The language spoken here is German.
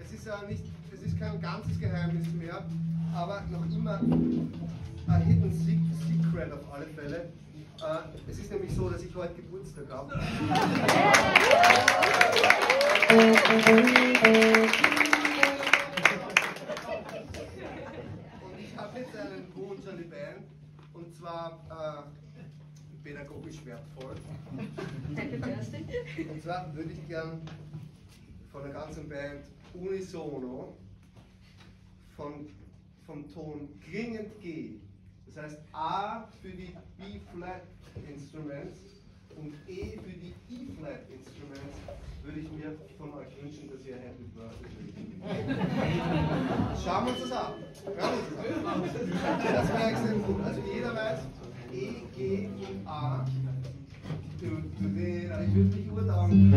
es ist kein ganzes Geheimnis mehr, aber noch immer ein Hidden Secret auf alle Fälle. Es ist nämlich so, dass ich heute Geburtstag habe. Und ich habe jetzt einen Wunsch an die Band, und zwar pädagogisch wertvoll. Und zwar würde ich gern von der ganzen Band unisono vom Ton klingend G, das heißt A für die B-Flat Instruments und E für die E-Flat Instruments, würde ich mir von euch wünschen, dass ihr Happy Birthday spricht. Schauen wir uns das an. Das wäre extrem gut. Also jeder weiß E, G und A. Ich würde mich urtaugen.